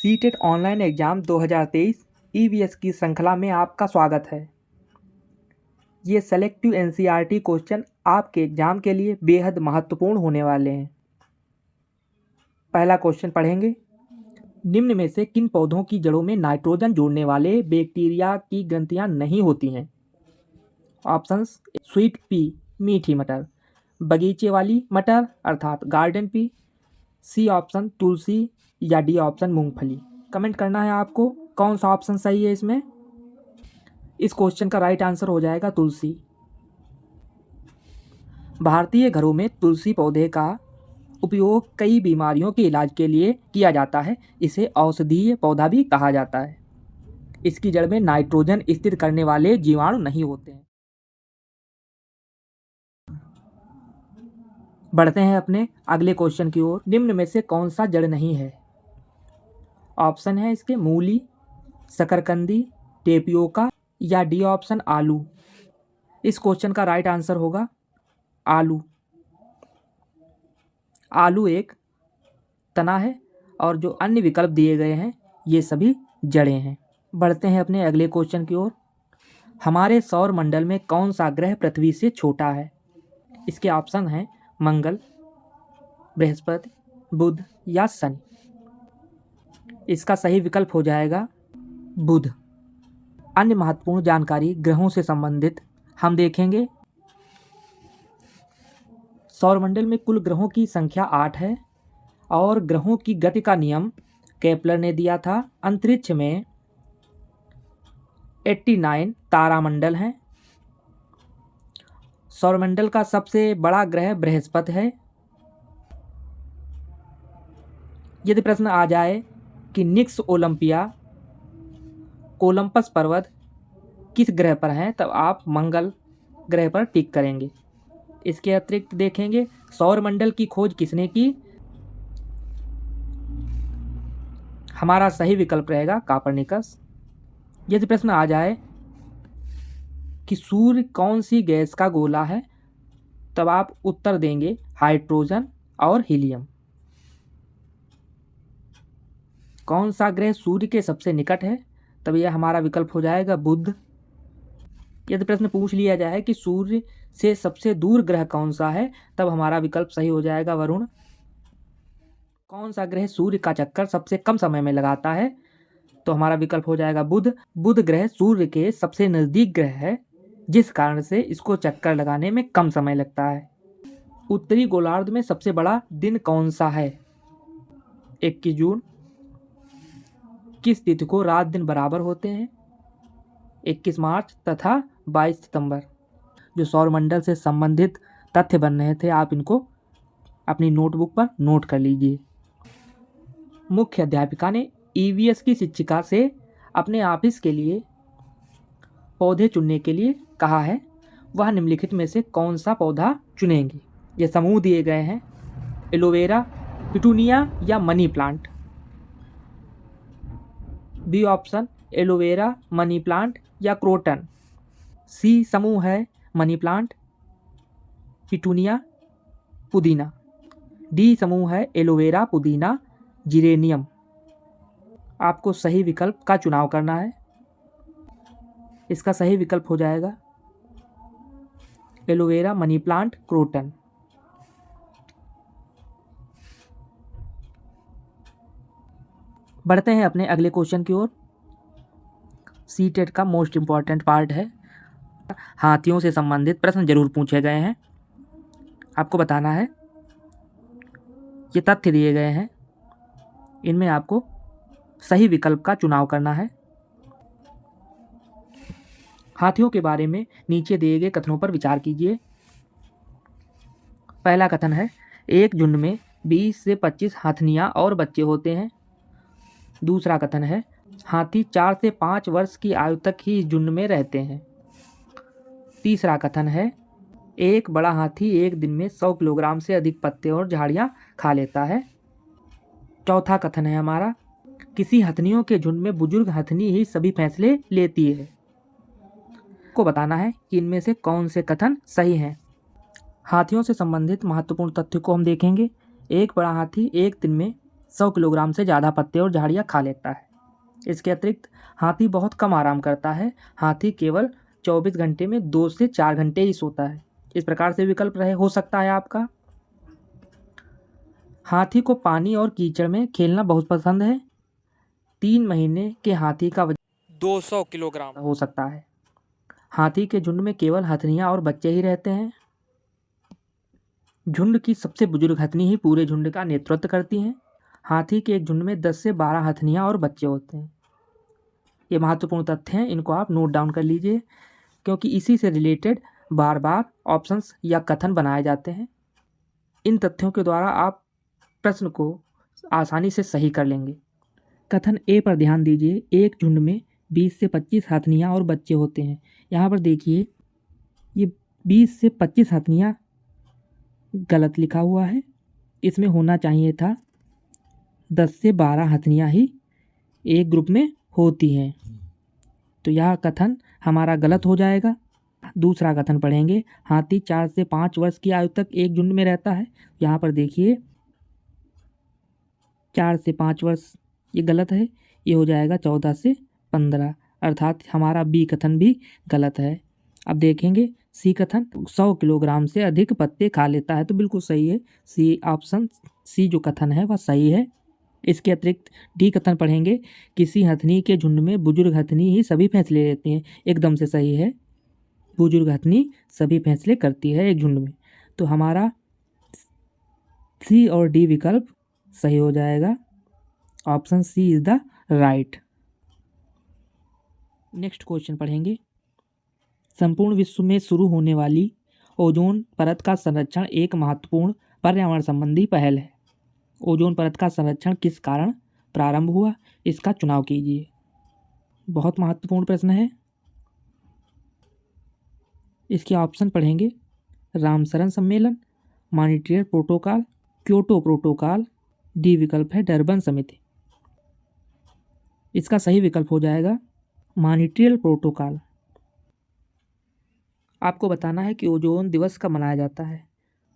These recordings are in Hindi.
सीटेट ऑनलाइन एग्ज़ाम 2023 ईवीएस की श्रृंखला में आपका स्वागत है। ये सेलेक्टिव एनसीईआरटी क्वेश्चन आपके एग्ज़ाम के लिए बेहद महत्वपूर्ण होने वाले हैं। पहला क्वेश्चन पढ़ेंगे। निम्न में से किन पौधों की जड़ों में नाइट्रोजन जोड़ने वाले बैक्टीरिया की ग्रंथियां नहीं होती हैं? ऑप्शंस: स्वीट पी मीठी मटर, बगीचे वाली मटर अर्थात गार्डन पी, सी ऑप्शन तुलसी या डी ऑप्शन मूंगफली। कमेंट करना है आपको कौन सा ऑप्शन सही है इसमें। इस क्वेश्चन का राइट आंसर हो जाएगा तुलसी। भारतीय घरों में तुलसी पौधे का उपयोग कई बीमारियों के इलाज के लिए किया जाता है। इसे औषधीय पौधा भी कहा जाता है। इसकी जड़ में नाइट्रोजन स्थिर करने वाले जीवाणु नहीं होते हैं। बढ़ते हैं अपने अगले क्वेश्चन की ओर। निम्न में से कौन सा जड़ नहीं है? ऑप्शन है इसके मूली, शकरकंदी, टेपियोका या डी ऑप्शन आलू। इस क्वेश्चन का राइट आंसर होगा आलू। आलू एक तना है और जो अन्य विकल्प दिए गए हैं ये सभी जड़ें हैं। बढ़ते हैं अपने अगले क्वेश्चन की ओर। हमारे सौर मंडल में कौन सा ग्रह पृथ्वी से छोटा है? इसके ऑप्शन हैं मंगल, बृहस्पति, बुध या शनि। इसका सही विकल्प हो जाएगा बुध। अन्य महत्वपूर्ण जानकारी ग्रहों से संबंधित हम देखेंगे। सौरमंडल में कुल ग्रहों की संख्या 8 है और ग्रहों की गति का नियम केपलर ने दिया था। अंतरिक्ष में 89 तारामंडल हैं। सौरमंडल का सबसे बड़ा ग्रह बृहस्पति है। यदि प्रश्न आ जाए कि निक्स ओलंपिया कोलंबस पर्वत किस ग्रह पर हैं, तब आप मंगल ग्रह पर टिक करेंगे। इसके अतिरिक्त देखेंगे सौरमंडल की खोज किसने की? हमारा सही विकल्प रहेगा कापरनिकस। यदि प्रश्न आ जाए कि सूर्य कौन सी गैस का गोला है, तब आप उत्तर देंगे हाइड्रोजन और हीलियम। कौन सा ग्रह सूर्य के सबसे निकट है, तब यह हमारा विकल्प हो जाएगा बुध। यदि प्रश्न पूछ लिया जाए कि सूर्य से सबसे दूर ग्रह कौन सा है, तब हमारा विकल्प सही हो जाएगा वरुण। कौन सा ग्रह सूर्य का चक्कर सबसे कम समय में लगाता है, तो हमारा विकल्प हो जाएगा बुध। बुध ग्रह सूर्य के सबसे नज़दीक ग्रह है, जिस कारण से इसको चक्कर लगाने में कम समय लगता है। उत्तरी गोलार्ध में सबसे बड़ा दिन कौन सा है? 21 जून। किस तिथि को रात दिन बराबर होते हैं? 21 मार्च तथा 22 सितंबर। जो सौरमंडल से संबंधित तथ्य बन रहे थे, आप इनको अपनी नोटबुक पर नोट कर लीजिए। मुख्य अध्यापिका ने ईवीएस की शिक्षिका से अपने ऑफिस के लिए पौधे चुनने के लिए कहा है। वह निम्नलिखित में से कौन सा पौधा चुनेंगे? ये समूह दिए गए हैं: एलोवेरा, पिटूनिया या money plant. B option aloe vera, money plant या क्रोटन। सी समूह है मनी प्लांट, पिटूनिया, पुदीना। डी समूह है एलोवेरा, पुदीना, जिरेनियम। आपको सही विकल्प का चुनाव करना है। इसका सही विकल्प हो जाएगा एलोवेरा, मनी प्लांट, क्रोटन। बढ़ते हैं अपने अगले क्वेश्चन की ओर। सीटेट का मोस्ट इम्पॉर्टेंट पार्ट है। हाथियों से संबंधित प्रश्न जरूर पूछे गए हैं। आपको बताना है, ये तथ्य दिए गए हैं, इनमें आपको सही विकल्प का चुनाव करना है। हाथियों के बारे में नीचे दिए गए कथनों पर विचार कीजिए। पहला कथन है, एक झुंड में 20 से 25 हथनियाँ और बच्चे होते हैं। दूसरा कथन है, हाथी 4 से 5 वर्ष की आयु तक ही इस झुंड में रहते हैं। तीसरा कथन है, एक बड़ा हाथी एक दिन में 100 किलोग्राम से अधिक पत्ते और झाड़ियाँ खा लेता है। चौथा कथन है हमारा, किसी हथनियों के झुंड में बुजुर्ग हथनी ही सभी फैसले लेती है। को बताना है कि इनमें से कौन से कथन सही हैं। हाथियों से संबंधित महत्वपूर्ण तथ्य को हम देखेंगे। एक बड़ा हाथी एक दिन में 100 किलोग्राम से ज़्यादा पत्ते और झाड़ियाँ खा लेता है। इसके अतिरिक्त हाथी बहुत कम आराम करता है। हाथी केवल 24 घंटे में 2 से 4 घंटे ही सोता है। इस प्रकार से विकल्प रहे हो सकता है आपका, हाथी को पानी और कीचड़ में खेलना बहुत पसंद है। 3 महीने के हाथी का वजन 200 किलोग्राम हो सकता है। हाथी के झुंड में केवल हथनियाँ और बच्चे ही रहते हैं। झुंड की सबसे बुजुर्ग हथनी ही पूरे झुंड का नेतृत्व करती हैं। हाथी के एक झुंड में 10 से 12 हथनियाँ और बच्चे होते हैं। ये महत्वपूर्ण तथ्य हैं, इनको आप नोट डाउन कर लीजिए, क्योंकि इसी से रिलेटेड बार बार ऑप्शंस या कथन बनाए जाते हैं। इन तथ्यों के द्वारा आप प्रश्न को आसानी से सही कर लेंगे। कथन ए पर ध्यान दीजिए, एक झुंड में 20 से 25 हथनियाँ और बच्चे होते हैं। यहाँ पर देखिए, ये 20 से 25 हथनियाँ गलत लिखा हुआ है। इसमें होना चाहिए था 10 से 12 हथनियाँ ही एक ग्रुप में होती हैं। तो यह कथन हमारा गलत हो जाएगा। दूसरा कथन पढ़ेंगे, हाथी 4 से 5 वर्ष की आयु तक एक झुंड में रहता है। यहाँ पर देखिए 4 से 5 वर्ष ये गलत है, ये हो जाएगा 14 से 15, अर्थात हमारा बी कथन भी गलत है। अब देखेंगे सी कथन, 100 किलोग्राम से अधिक पत्ते खा लेता है, तो बिल्कुल सही है। सी ऑप्शन सी जो कथन है वह सही है। इसके अतिरिक्त डी कथन पढ़ेंगे, किसी हथनी के झुंड में बुजुर्ग हथनी ही सभी फैसले लेती हैं, एकदम से सही है। बुजुर्ग हथनी सभी फैसले करती है एक झुंड में। तो हमारा सी और डी विकल्प सही हो जाएगा। Option C is the right. Next question पढ़ेंगे, संपूर्ण विश्व में शुरू होने वाली ओजोन परत का संरक्षण एक महत्वपूर्ण पर्यावरण संबंधी पहल है। ओजोन परत का संरक्षण किस कारण प्रारंभ हुआ, इसका चुनाव कीजिए। बहुत महत्वपूर्ण प्रश्न है। इसके ऑप्शन पढ़ेंगे, रामसरन सम्मेलन, Montreal protocol, Kyoto protocol, D विकल्प है डरबन समिति। इसका सही विकल्प हो जाएगा मॉन्ट्रियल प्रोटोकॉल। आपको बताना है कि ओजोन दिवस कब मनाया जाता है।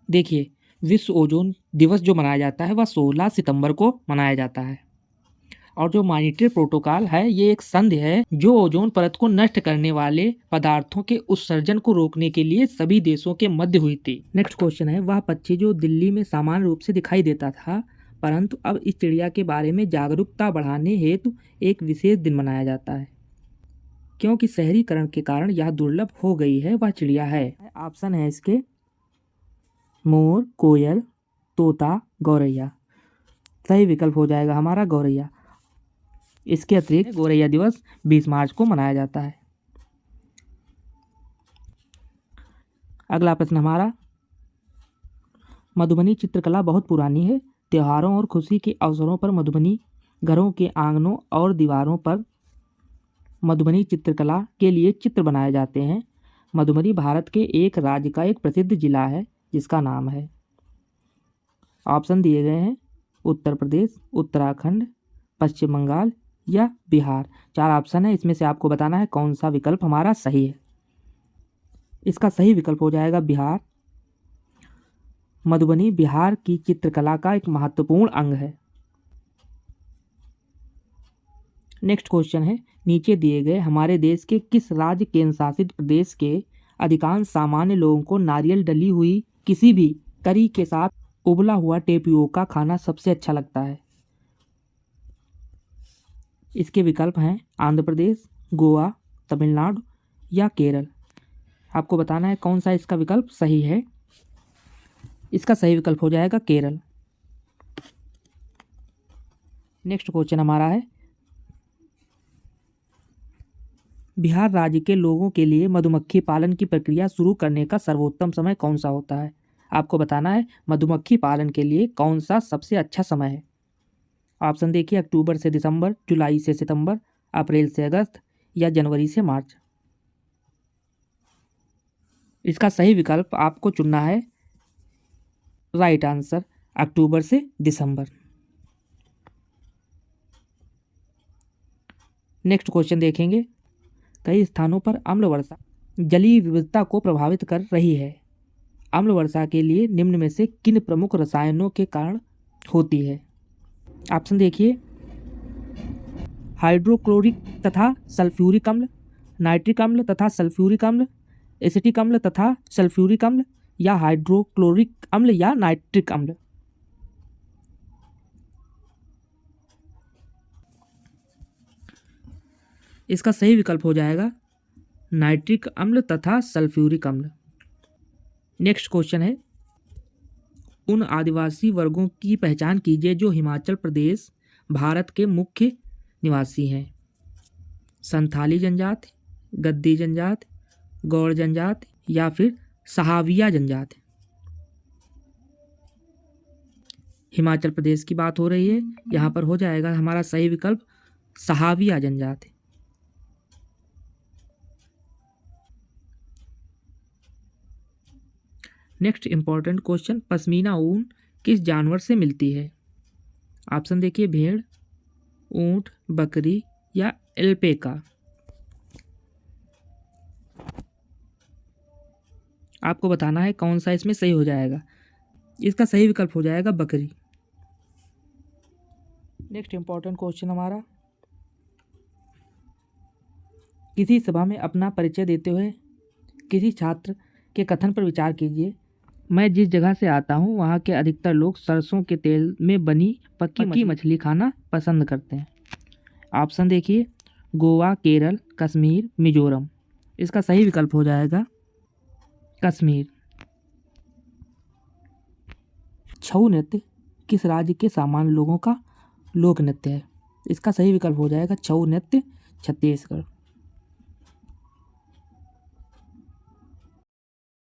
देखिए, विश्व ओजोन दिवस जो मनाया जाता है वह 16 सितंबर को मनाया जाता है। और जो मॉन्ट्रियल प्रोटोकॉल है ये एक संधि है जो ओजोन परत को नष्ट करने वाले पदार्थों के उत्सर्जन को रोकने के लिए सभी देशों के मध्य हुई थी। नेक्स्ट क्वेश्चन है, वह पक्षी जो दिल्ली में सामान्य रूप से दिखाई देता था, परंतु अब इस चिड़िया के बारे में जागरूकता बढ़ाने हेतु एक विशेष दिन मनाया जाता है, क्योंकि शहरीकरण के कारण यह दुर्लभ हो गई है, वह चिड़िया है। ऑप्शन है इसके मोर, कोयल, तोता, गौरैया। सही विकल्प हो जाएगा हमारा गौरैया। इसके अतिरिक्त गौरैया दिवस 20 मार्च को मनाया जाता है। अगला प्रश्न हमारा, मधुबनी चित्रकला बहुत पुरानी है। त्योहारों और खुशी के अवसरों पर मधुबनी घरों के आंगनों और दीवारों पर मधुबनी चित्रकला के लिए चित्र बनाए जाते हैं। मधुबनी भारत के एक राज्य का एक प्रसिद्ध जिला है जिसका नाम है। ऑप्शन दिए गए हैं, उत्तर प्रदेश, उत्तराखंड, पश्चिम बंगाल या बिहार। 4 ऑप्शन है, इसमें से आपको बताना है कौन सा विकल्प हमारा सही है। इसका सही विकल्प हो जाएगा बिहार। मधुबनी बिहार की चित्रकला का एक महत्वपूर्ण अंग है। नेक्स्ट क्वेश्चन है, नीचे दिए गए हमारे देश के किस राज्य केंद्र शासित प्रदेश के अधिकांश सामान्य लोगों को नारियल डली हुई किसी भी करी के साथ उबला हुआ टेपियोका खाना सबसे अच्छा लगता है। इसके विकल्प हैं आंध्र प्रदेश, गोवा, तमिलनाडु या केरल। आपको बताना है कौन सा इसका विकल्प सही है। इसका सही विकल्प हो जाएगा केरल। नेक्स्ट क्वेश्चन हमारा है, बिहार राज्य के लोगों के लिए मधुमक्खी पालन की प्रक्रिया शुरू करने का सर्वोत्तम समय कौन सा होता है। आपको बताना है मधुमक्खी पालन के लिए कौन सा सबसे अच्छा समय है। ऑप्शन देखिए, अक्टूबर से दिसंबर, जुलाई से सितंबर, अप्रैल से अगस्त या जनवरी से मार्च। इसका सही विकल्प आपको चुनना है राइट आंसर, अक्टूबर से दिसंबर। नेक्स्ट क्वेश्चन देखेंगे, कई स्थानों पर अम्ल वर्षा जलीय विविधता को प्रभावित कर रही है। अम्ल वर्षा के लिए निम्न में से किन प्रमुख रसायनों के कारण होती है। ऑप्शन देखिए, हाइड्रोक्लोरिक तथा सल्फ्यूरिक अम्ल, नाइट्रिक अम्ल तथा सल्फ्यूरिक अम्ल, एसिटिक अम्ल तथा सल्फ्यूरिक अम्ल, या हाइड्रोक्लोरिक अम्ल या नाइट्रिक अम्ल। इसका सही विकल्प हो जाएगा नाइट्रिक अम्ल तथा सल्फ्यूरिक अम्ल। नेक्स्ट क्वेश्चन है, उन आदिवासी वर्गों की पहचान कीजिए जो हिमाचल प्रदेश भारत के मुख्य निवासी हैं। संथाली जनजाति, गद्दी जनजाति, गौड़ जनजाति, या फिर सहाविया जनजाति। हिमाचल प्रदेश की बात हो रही है, यहाँ पर हो जाएगा हमारा सही विकल्प सहाविया जनजाति। नेक्स्ट इंपॉर्टेंट क्वेश्चन, पश्मीना ऊन किस जानवर से मिलती है? ऑप्शन देखिए, भेड़, ऊंट, बकरी, या एल्पेका। आपको बताना है कौन सा इसमें सही हो जाएगा। इसका सही विकल्प हो जाएगा बकरी। नेक्स्ट इंपॉर्टेंट क्वेश्चन हमारा, किसी सभा में अपना परिचय देते हुए किसी छात्र के कथन पर विचार कीजिए। मैं जिस जगह से आता हूँ वहाँ के अधिकतर लोग सरसों के तेल में बनी पक्की मछली खाना पसंद करते हैं। ऑप्शन देखिए, गोवा, केरल, कश्मीर, मिजोरम। इसका सही विकल्प हो जाएगा कश्मीर। छऊ नृत्य किस राज्य के सामान्य लोगों का लोक नृत्य है? इसका सही विकल्प हो जाएगा छऊ नृत्य छत्तीसगढ़।